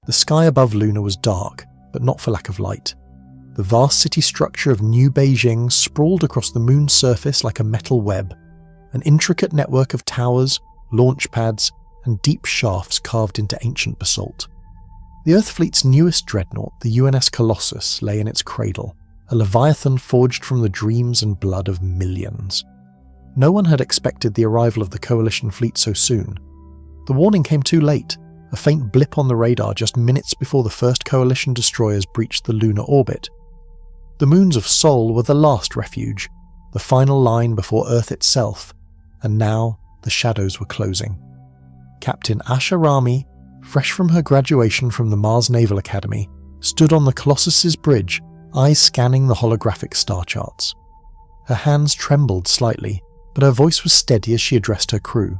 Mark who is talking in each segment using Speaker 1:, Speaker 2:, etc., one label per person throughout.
Speaker 1: The sky above Luna was dark, but not for lack of light. The vast city structure of New Beijing sprawled across the moon's surface like a metal web, an intricate network of towers, launch pads, and deep shafts carved into ancient basalt. The Earth fleet's newest dreadnought, the UNS Colossus, lay in its cradle, a leviathan forged from the dreams and blood of millions. No one had expected the arrival of the Coalition fleet so soon. The warning came too late, a faint blip on the radar just minutes before the first Coalition destroyers breached the lunar orbit. The moons of Sol were the last refuge, the final line before Earth itself, and now the shadows were closing. Captain Asha Rami, fresh from her graduation from the Mars Naval Academy, stood on the Colossus's bridge, eyes scanning the holographic star charts. Her hands trembled slightly, but her voice was steady as she addressed her crew.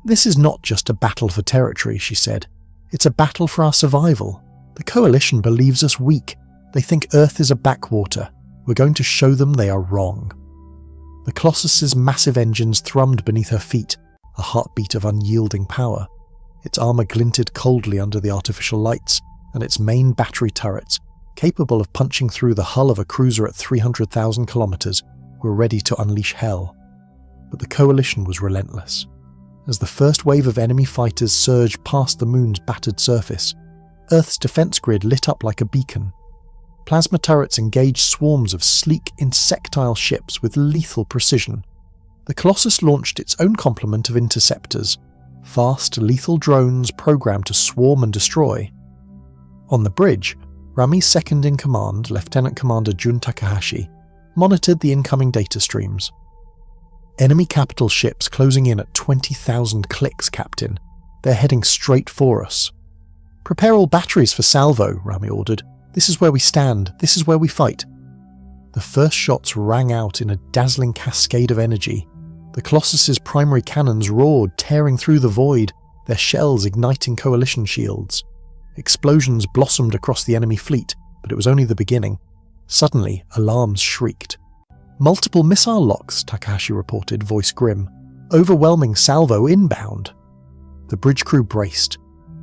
Speaker 1: "This is not just a battle for territory," she said. "It's a battle for our survival. The Coalition believes us weak. They think Earth is a backwater. We're going to show them they are wrong." The Colossus's massive engines thrummed beneath her feet, a heartbeat of unyielding power. Its armour glinted coldly under the artificial lights, and its main battery turrets, capable of punching through the hull of a cruiser at 300,000 kilometres, were ready to unleash hell. But the Coalition was relentless. As the first wave of enemy fighters surged past the moon's battered surface, Earth's defence grid lit up like a beacon. Plasma turrets engaged swarms of sleek, insectile ships with lethal precision. The Colossus launched its own complement of interceptors, fast, lethal drones programmed to swarm and destroy. On the bridge, Rami's second-in-command, Lieutenant Commander Jun Takahashi, monitored the incoming data streams. "Enemy capital ships closing in at 20,000 clicks, Captain. They're heading straight for us." "Prepare all batteries for salvo," Rami ordered. "This is where we stand. This is where we fight." The first shots rang out in a dazzling cascade of energy. The Colossus's primary cannons roared, tearing through the void, their shells igniting Coalition shields. Explosions blossomed across the enemy fleet, but it was only the beginning. Suddenly, alarms shrieked. "Multiple missile locks," Takahashi reported, voice grim. "Overwhelming salvo inbound." The bridge crew braced.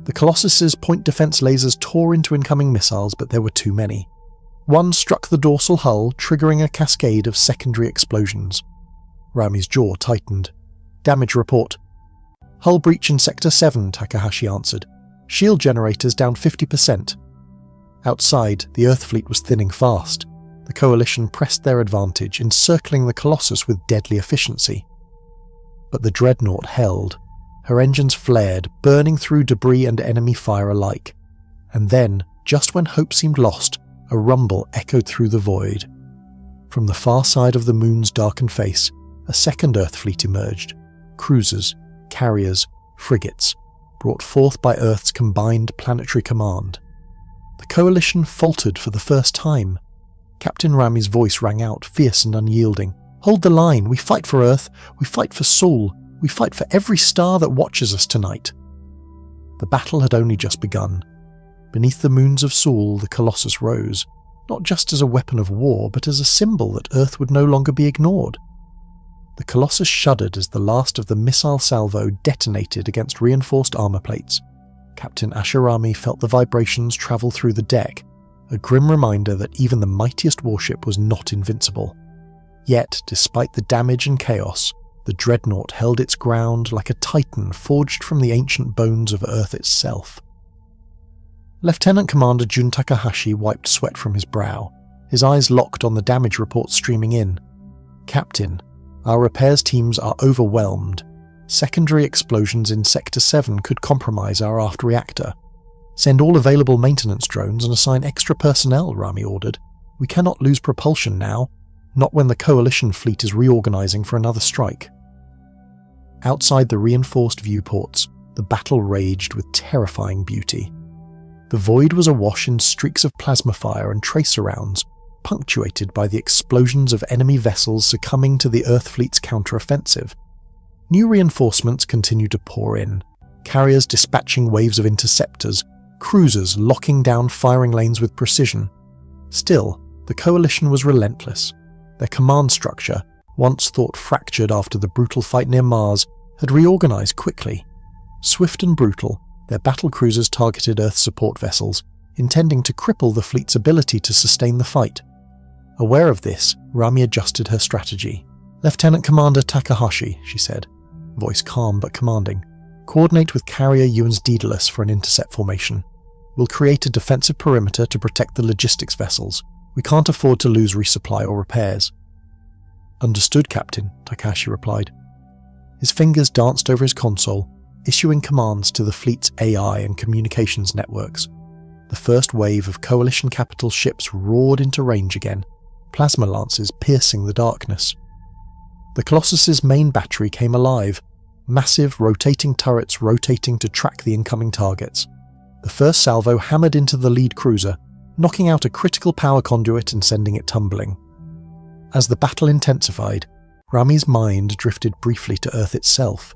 Speaker 1: The Colossus's point defense lasers tore into incoming missiles, but there were too many. One struck the dorsal hull, triggering a cascade of secondary explosions. Rami's jaw tightened. "Damage report." "Hull breach in Sector 7, Takahashi answered. "Shield generators down 50%. Outside, the Earth fleet was thinning fast. The Coalition pressed their advantage, encircling the Colossus with deadly efficiency. But the Dreadnought held. Her engines flared, burning through debris and enemy fire alike. And then, just when hope seemed lost, a rumble echoed through the void. From the far side of the moon's darkened face, a second Earth fleet emerged. Cruisers, carriers, frigates, brought forth by Earth's combined planetary command. The Coalition faltered for the first time. Captain Rami's voice rang out, fierce and unyielding. "Hold the line. We fight for Earth. We fight for Sol. We fight for every star that watches us tonight." The battle had only just begun. Beneath the moons of Sol, the Colossus rose, not just as a weapon of war, but as a symbol that Earth would no longer be ignored. The Colossus shuddered as the last of the missile salvo detonated against reinforced armour plates. Captain Asha Rami felt the vibrations travel through the deck, a grim reminder that even the mightiest warship was not invincible. Yet, despite the damage and chaos, the Dreadnought held its ground like a titan forged from the ancient bones of Earth itself. Lieutenant Commander Jun Takahashi wiped sweat from his brow, his eyes locked on the damage report streaming in. "Captain, our repairs teams are overwhelmed. Secondary explosions in Sector 7 could compromise our aft reactor. Send all available maintenance drones and assign extra personnel," Rami ordered. "We cannot lose propulsion now, not when the Coalition fleet is reorganizing for another strike." Outside the reinforced viewports, the battle raged with terrifying beauty. The void was awash in streaks of plasma fire and tracer rounds, punctuated by the explosions of enemy vessels succumbing to the Earth fleet's counter-offensive. New reinforcements continued to pour in, carriers dispatching waves of interceptors, cruisers locking down firing lanes with precision. Still, the Coalition was relentless. Their command structure, once thought fractured after the brutal fight near Mars, had reorganized quickly. Swift and brutal, Their battlecruisers targeted Earth support vessels, intending to cripple the fleet's ability to sustain the fight. Aware of this, Rami adjusted her strategy. "Lieutenant Commander Takahashi," she said, voice calm but commanding, "coordinate with Carrier Ewan's Daedalus for an intercept formation. We'll create a defensive perimeter to protect the logistics vessels. We can't afford to lose resupply or repairs." "Understood, Captain," Takahashi replied. His fingers danced over his console, issuing commands to the fleet's AI and communications networks. The first wave of Coalition capital ships roared into range again, plasma lances piercing the darkness. The Colossus's main battery came alive, massive rotating turrets rotating to track the incoming targets. The first salvo hammered into the lead cruiser, knocking out a critical power conduit and sending it tumbling. As the battle intensified, Rami's mind drifted briefly to Earth itself.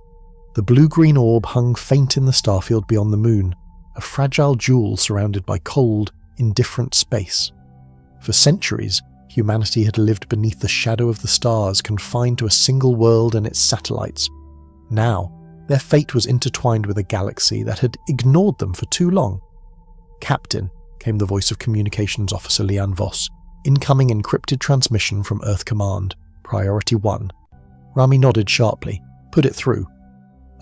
Speaker 1: The blue-green orb hung faint in the starfield beyond the moon, a fragile jewel surrounded by cold, indifferent space. For centuries, humanity had lived beneath the shadow of the stars, confined to a single world and its satellites. Now, their fate was intertwined with a galaxy that had ignored them for too long. "Captain," came the voice of Communications Officer Leanne Voss, "incoming encrypted transmission from Earth Command. Priority 1. Rami nodded sharply. "Put it through."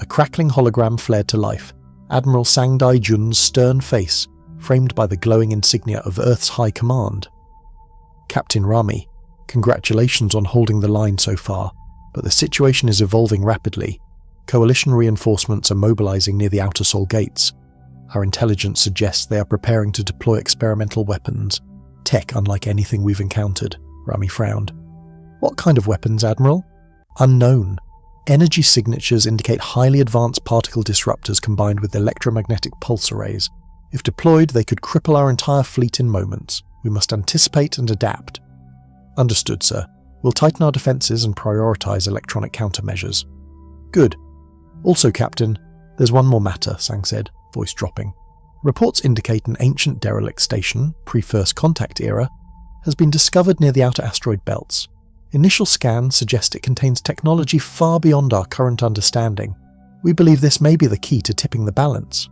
Speaker 1: A crackling hologram flared to life, Admiral Sangdai Jun's stern face, framed by the glowing insignia of Earth's High Command. "Captain Rami, congratulations on holding the line so far, but the situation is evolving rapidly. Coalition reinforcements are mobilizing near the Outer Sol gates. Our intelligence suggests they are preparing to deploy experimental weapons, tech unlike anything we've encountered." Rami frowned. "What kind of weapons, Admiral?" "Unknown. Energy signatures indicate highly advanced particle disruptors combined with electromagnetic pulse arrays. If deployed, they could cripple our entire fleet in moments. We must anticipate and adapt." "Understood, sir. We'll tighten our defenses and prioritize electronic countermeasures." "Good. Also, Captain, there's one more matter," Sang said, voice dropping. "Reports indicate an ancient derelict station, pre-First Contact era, has been discovered near the outer asteroid belts. Initial scans suggest it contains technology far beyond our current understanding. We believe this may be the key to tipping the balance."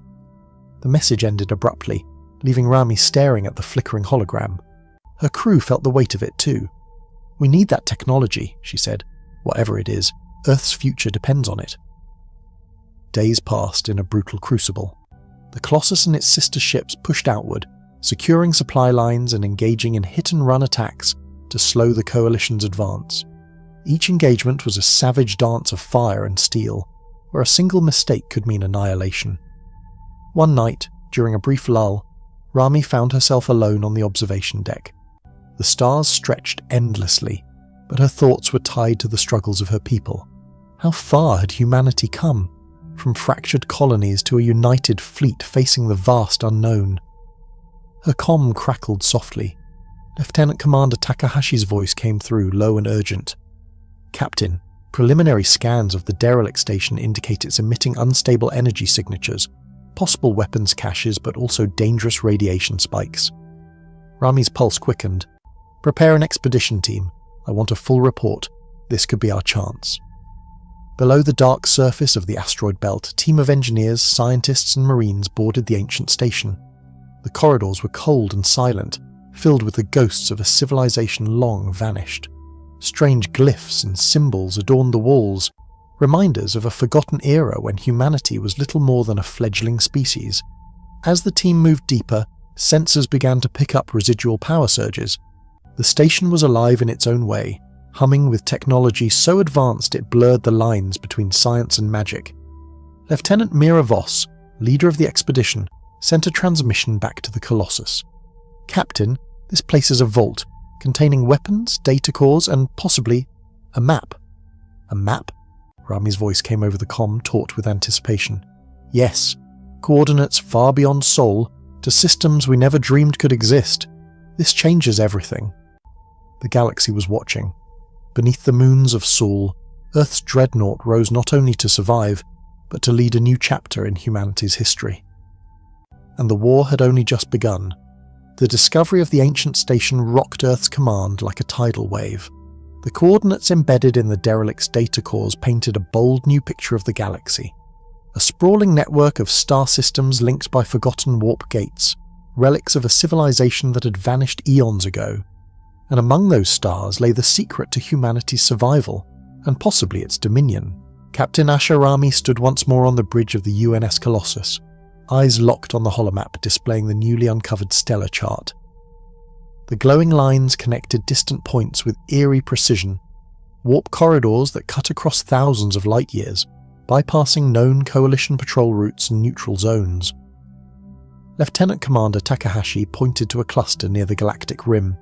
Speaker 1: The message ended abruptly, leaving Rami staring at the flickering hologram. Her crew felt the weight of it too. "We need that technology," she said. "Whatever it is, Earth's future depends on it." Days passed in a brutal crucible. The Colossus and its sister ships pushed outward, securing supply lines and engaging in hit-and-run attacks to slow the Coalition's advance. Each engagement was a savage dance of fire and steel, where a single mistake could mean annihilation. One night, during a brief lull, Rami found herself alone on the observation deck. The stars stretched endlessly, but her thoughts were tied to the struggles of her people. How far had humanity come? From fractured colonies to a united fleet facing the vast unknown. Her comm crackled softly. Lieutenant Commander Takahashi's voice came through, low and urgent. "Captain, preliminary scans of the derelict station indicate it's emitting unstable energy signatures, possible weapons caches, but also dangerous radiation spikes." Rami's pulse quickened. "Prepare an expedition team. I want a full report. This could be our chance." Below the dark surface of the asteroid belt, a team of engineers, scientists and marines boarded the ancient station. The corridors were cold and silent, filled with the ghosts of a civilization long vanished. Strange glyphs and symbols adorned the walls, reminders of a forgotten era when humanity was little more than a fledgling species. As the team moved deeper, sensors began to pick up residual power surges. The station was alive in its own way, humming with technology so advanced it blurred the lines between science and magic. Lieutenant Mira Voss, leader of the expedition, sent a transmission back to the Colossus. "Captain, this place is a vault, containing weapons, data cores, and possibly a map." "A map?" Rami's voice came over the comm, taut with anticipation. "Yes, coordinates far beyond Sol, to systems we never dreamed could exist. This changes everything." The galaxy was watching. Beneath the moons of Sol, Earth's Dreadnought rose not only to survive, but to lead a new chapter in humanity's history. And the war had only just begun. The discovery of the ancient station rocked Earth's command like a tidal wave. The coordinates embedded in the derelict's data cores painted a bold new picture of the galaxy. A sprawling network of star systems linked by forgotten warp gates, relics of a civilization that had vanished eons ago. And among those stars lay the secret to humanity's survival, and possibly its dominion. Captain Asher Rami stood once more on the bridge of the UNS Colossus, eyes locked on the holomap displaying the newly uncovered stellar chart. The glowing lines connected distant points with eerie precision, warp corridors that cut across thousands of light years, bypassing known Coalition patrol routes and neutral zones. Lieutenant Commander Takahashi pointed to a cluster near the galactic rim.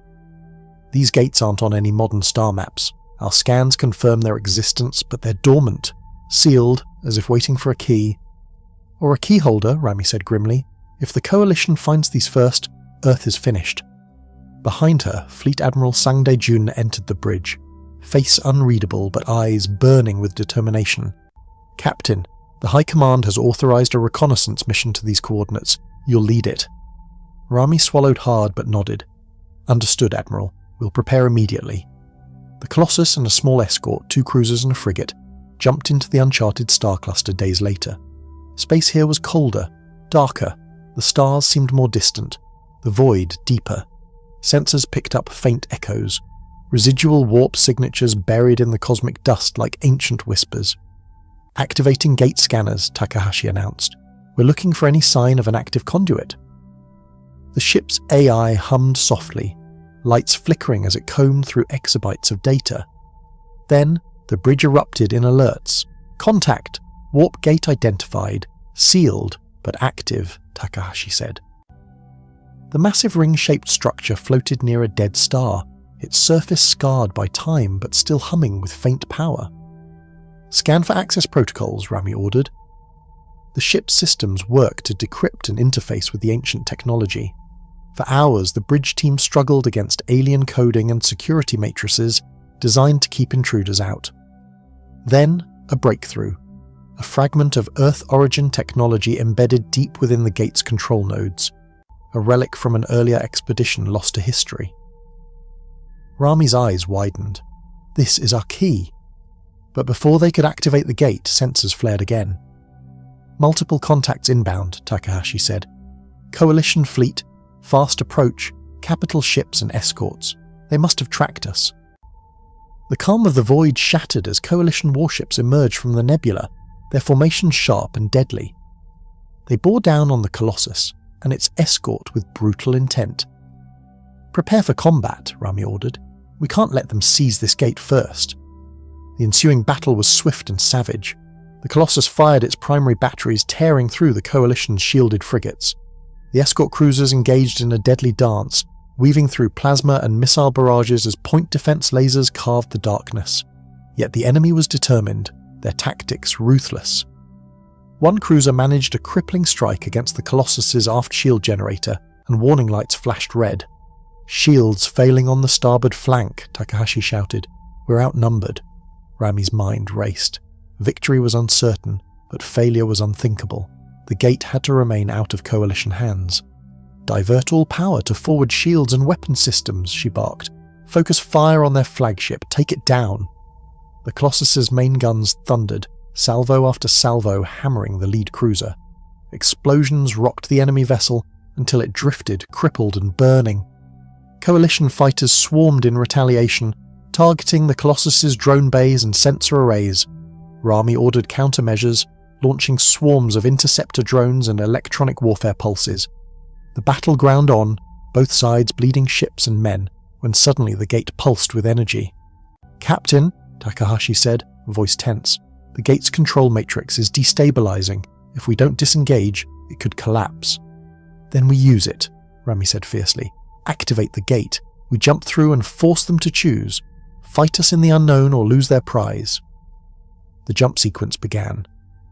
Speaker 1: These gates aren't on any modern star maps. Our scans confirm their existence, but they're dormant, sealed, as if waiting for a key. Or a key holder, Rami said grimly. If the Coalition finds these first, Earth is finished. Behind her, Fleet Admiral Sangde Jun entered the bridge, face unreadable but eyes burning with determination. Captain, the High Command has authorized a reconnaissance mission to these coordinates. You'll lead it. Rami swallowed hard but nodded. Understood, Admiral. We'll prepare immediately. The Colossus and a small escort, 2 cruisers and a frigate, jumped into the uncharted star cluster days later. Space here was colder, darker. The stars seemed more distant, the void deeper. Sensors picked up faint echoes, residual warp signatures buried in the cosmic dust like ancient whispers. Activating gate scanners, Takahashi announced. We're looking for any sign of an active conduit. The ship's AI hummed softly, lights flickering as it combed through exabytes of data. Then, the bridge erupted in alerts. Contact! Warp gate identified. Sealed, but active, Takahashi said. The massive ring-shaped structure floated near a dead star, its surface scarred by time but still humming with faint power. Scan for access protocols, Rami ordered. The ship's systems worked to decrypt and interface with the ancient technology. For hours, the bridge team struggled against alien coding and security matrices designed to keep intruders out. Then, a breakthrough. A fragment of Earth origin technology embedded deep within the gate's control nodes. A relic from an earlier expedition lost to history. Rami's eyes widened. This is our key. But before they could activate the gate, sensors flared again. Multiple contacts inbound, Takahashi said. Coalition fleet, fast approach, capital ships and escorts. They must have tracked us. The calm of the void shattered as Coalition warships emerged from the nebula, their formation sharp and deadly. They bore down on the Colossus and its escort with brutal intent. Prepare for combat, Rami ordered. We can't let them seize this gate first. The ensuing battle was swift and savage. The Colossus fired its primary batteries, tearing through the Coalition's shielded frigates. The escort cruisers engaged in a deadly dance, weaving through plasma and missile barrages as point defense lasers carved the darkness. Yet the enemy was determined, their tactics ruthless. One cruiser managed a crippling strike against the Colossus's aft shield generator, and warning lights flashed red. Shields failing on the starboard flank, Takahashi shouted. We're outnumbered. Rami's mind raced. Victory was uncertain, but failure was unthinkable. The gate had to remain out of Coalition hands. Divert all power to forward shields and weapon systems, she barked. Focus fire on their flagship, take it down. The Colossus's main guns thundered, salvo after salvo hammering the lead cruiser. Explosions rocked the enemy vessel until it drifted, crippled and burning. Coalition fighters swarmed in retaliation, targeting the Colossus's drone bays and sensor arrays. Rami ordered countermeasures, launching swarms of interceptor drones and electronic warfare pulses. The battle ground on, both sides bleeding ships and men, when suddenly the gate pulsed with energy. Captain, Takahashi said, voice tense, the gate's control matrix is destabilizing. If we don't disengage, it could collapse. Then we use it, Rami said fiercely. Activate the gate. We jump through and force them to choose. Fight us in the unknown or lose their prize. The jump sequence began.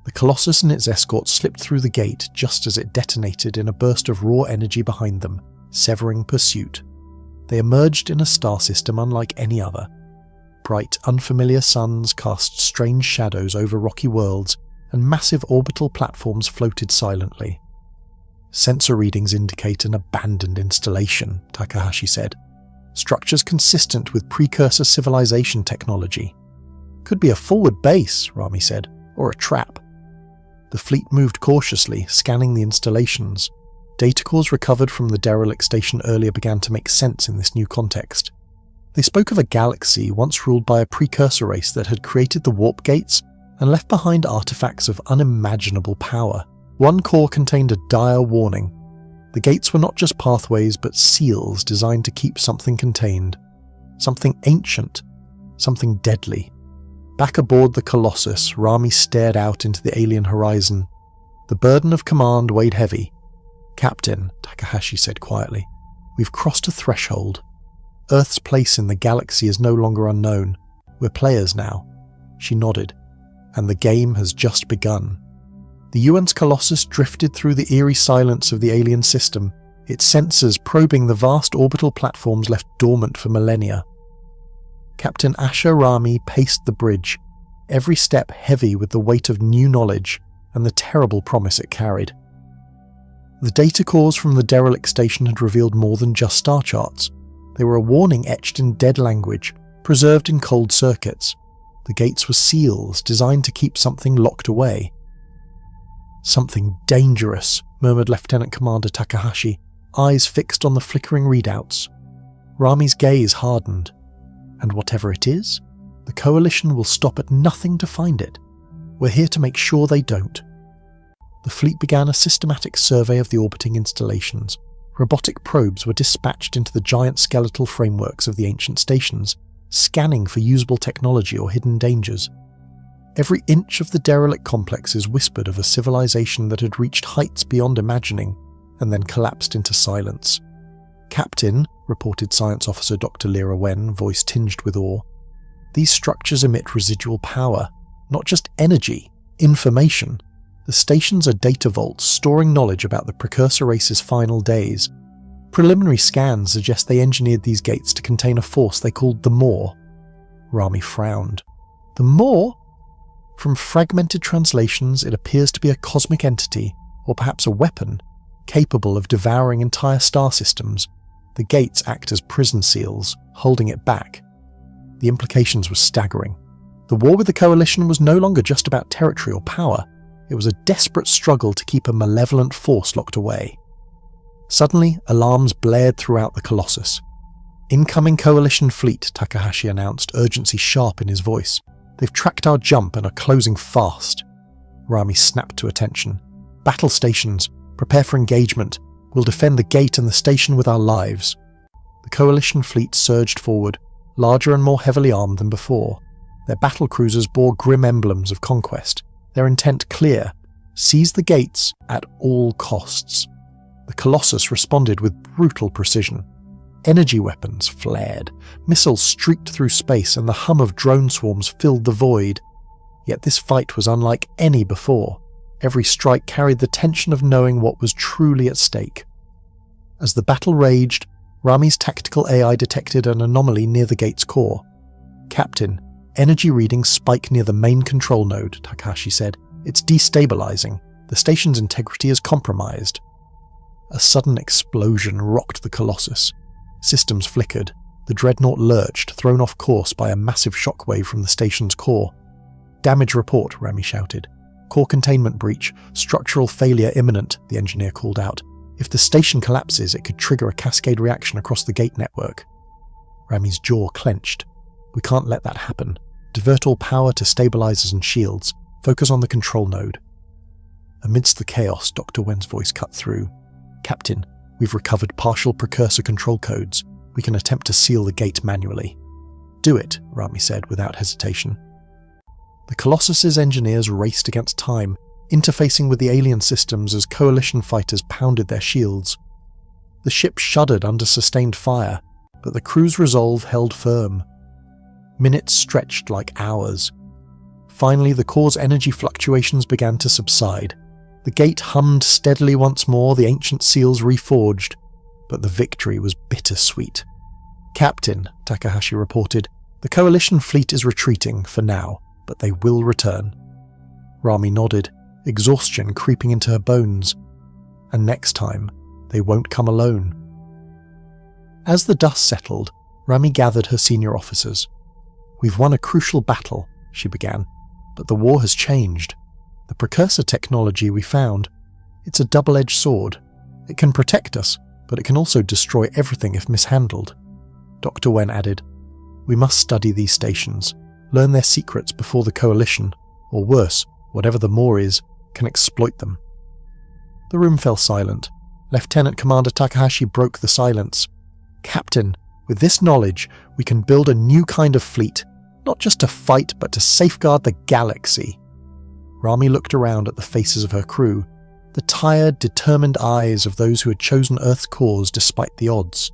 Speaker 1: The Colossus and its escort slipped through the gate just as it detonated in a burst of raw energy behind them, severing pursuit. They emerged in a star system unlike any other. Bright, unfamiliar suns cast strange shadows over rocky worlds, and massive orbital platforms floated silently. Sensor readings indicate an abandoned installation, Takahashi said. Structures consistent with precursor civilization technology. Could be a forward base, Rami said, or a trap. The fleet moved cautiously, scanning the installations. Data cores recovered from the derelict station earlier began to make sense in this new context. They spoke of a galaxy once ruled by a precursor race that had created the warp gates and left behind artifacts of unimaginable power. One core contained a dire warning. The gates were not just pathways but seals designed to keep something contained. Something ancient. Something deadly. Back aboard the Colossus, Rami stared out into the alien horizon. The burden of command weighed heavy. "Captain," Takahashi said quietly, "we've crossed a threshold. Earth's place in the galaxy is no longer unknown. We're players now." She nodded. "And the game has just begun." The UN's Colossus drifted through the eerie silence of the alien system, its sensors probing the vast orbital platforms left dormant for millennia. Captain Asher Rami paced the bridge, every step heavy with the weight of new knowledge and the terrible promise it carried. The data cores from the derelict station had revealed more than just star charts. They were a warning etched in dead language, preserved in cold circuits. The gates were seals designed to keep something locked away. "Something dangerous," murmured Lieutenant Commander Takahashi, eyes fixed on the flickering readouts. Rami's gaze hardened. "And whatever it is, the Coalition will stop at nothing to find it. We're here to make sure they don't." The fleet began a systematic survey of the orbiting installations. Robotic probes were dispatched into the giant skeletal frameworks of the ancient stations, scanning for usable technology or hidden dangers. Every inch of the derelict complexes whispered of a civilization that had reached heights beyond imagining, and then collapsed into silence. "Captain," reported Science Officer Dr. Lyra Wen, voice tinged with awe, "these structures emit residual power, not just energy, information. The stations are data vaults storing knowledge about the precursor race's final days. Preliminary scans suggest they engineered these gates to contain a force they called the Maw." Rami frowned. "The Maw?" From fragmented translations, it appears to be a cosmic entity, or perhaps a weapon, capable of devouring entire star systems. The gates act as prison seals, holding it back. The implications were staggering. The war with the Coalition was no longer just about territory or power. It was a desperate struggle to keep a malevolent force locked away. Suddenly, alarms blared throughout the Colossus. "Incoming Coalition fleet," Takahashi announced, urgency sharp in his voice. "They've tracked our jump and are closing fast." Rami snapped to attention. "Battle stations, prepare for engagement. We'll defend the gate and the station with our lives." The Coalition fleet surged forward, larger and more heavily armed than before. Their battle cruisers bore grim emblems of conquest, their intent clear: seize the gates at all costs. The Colossus responded with brutal precision. Energy weapons flared, missiles streaked through space, and the hum of drone swarms filled the void. Yet this fight was unlike any before. Every strike carried the tension of knowing what was truly at stake. As the battle raged, Rami's tactical AI detected an anomaly near the gate's core. "Captain, energy readings spike near the main control node," Takahashi said. "It's destabilizing. The station's integrity is compromised." A sudden explosion rocked the Colossus. Systems flickered. The Dreadnought lurched, thrown off course by a massive shockwave from the station's core. "Damage report," Rami shouted. "Core containment breach. Structural failure imminent," the engineer called out. "If the station collapses, it could trigger a cascade reaction across the gate network." Rami's jaw clenched. "We can't let that happen. Divert all power to stabilizers and shields. Focus on the control node." Amidst the chaos, Dr. Wen's voice cut through. "Captain, we've recovered partial precursor control codes. We can attempt to seal the gate manually." "Do it," Rami said without hesitation. The Colossus's engineers raced against time, interfacing with the alien systems as Coalition fighters pounded their shields. The ship shuddered under sustained fire, but the crew's resolve held firm. Minutes stretched like hours. Finally, the core's energy fluctuations began to subside. The gate hummed steadily once more, the ancient seals reforged, but the victory was bittersweet. "Captain," Takahashi reported, "the Coalition fleet is retreating for now, but they will return." Rami nodded, exhaustion creeping into her bones. "And next time, they won't come alone." As the dust settled, Rami gathered her senior officers. "We've won a crucial battle," she began, "but the war has changed. The precursor technology we found, it's a double-edged sword. It can protect us, but it can also destroy everything if mishandled. Dr. Wen added, "We must study these stations, learn their secrets before the Coalition, or worse, whatever the more is, can exploit them." The room fell silent. Lieutenant Commander Takahashi broke the silence. "Captain, with this knowledge, we can build a new kind of fleet, not just to fight, but to safeguard the galaxy." Rami looked around at the faces of her crew, the tired, determined eyes of those who had chosen Earth's cause despite the odds.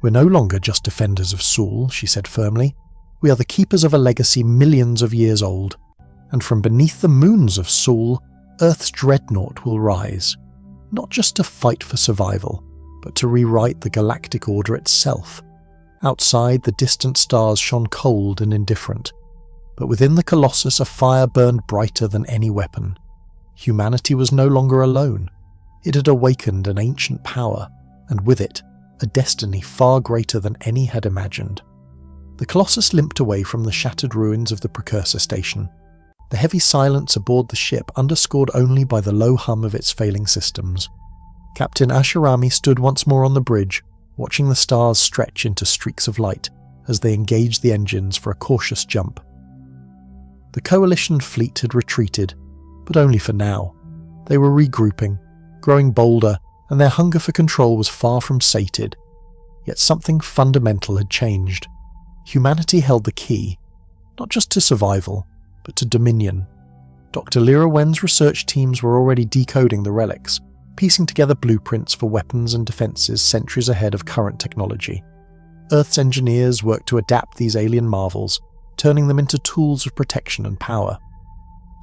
Speaker 1: "We're no longer just defenders of Sul," she said firmly. "We are the keepers of a legacy millions of years old, and from beneath the moons of Sul, Earth's Dreadnought will rise, not just to fight for survival, but to rewrite the galactic order itself." Outside, the distant stars shone cold and indifferent, but within the Colossus a fire burned brighter than any weapon. Humanity was no longer alone. It had awakened an ancient power, and with it, a destiny far greater than any had imagined. The Colossus limped away from the shattered ruins of the precursor station, the heavy silence aboard the ship underscored only by the low hum of its failing systems. Captain Ashirami stood once more on the bridge, watching the stars stretch into streaks of light as they engaged the engines for a cautious jump. The Coalition fleet had retreated, but only for now. They were regrouping, growing bolder, and their hunger for control was far from sated. Yet something fundamental had changed. Humanity held the key, not just to survival, but to dominion. Dr. Lyra Wen's research teams were already decoding the relics, piecing together blueprints for weapons and defences centuries ahead of current technology. Earth's engineers worked to adapt these alien marvels, turning them into tools of protection and power.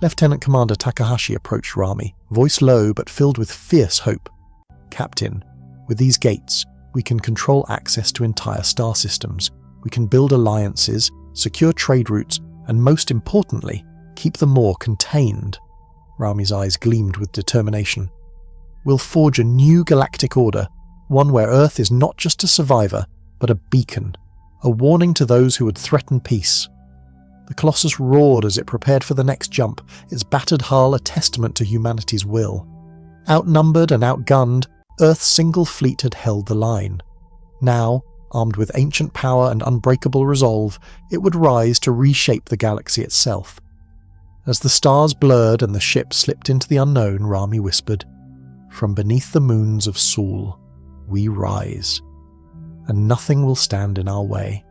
Speaker 1: Lieutenant Commander Takahashi approached Rami, voice low but filled with fierce hope. "Captain, with these gates, we can control access to entire star systems. We can build alliances, secure trade routes, and most importantly, keep the Maw contained." Rami's eyes gleamed with determination. "We'll forge a new galactic order, one where Earth is not just a survivor, but a beacon, a warning to those who would threaten peace." The Colossus roared as it prepared for the next jump, its battered hull a testament to humanity's will. Outnumbered and outgunned, Earth's single fleet had held the line. Now, armed with ancient power and unbreakable resolve, it would rise to reshape the galaxy itself. As the stars blurred and the ship slipped into the unknown, Rami whispered, "From beneath the moons of Sul, we rise, and nothing will stand in our way."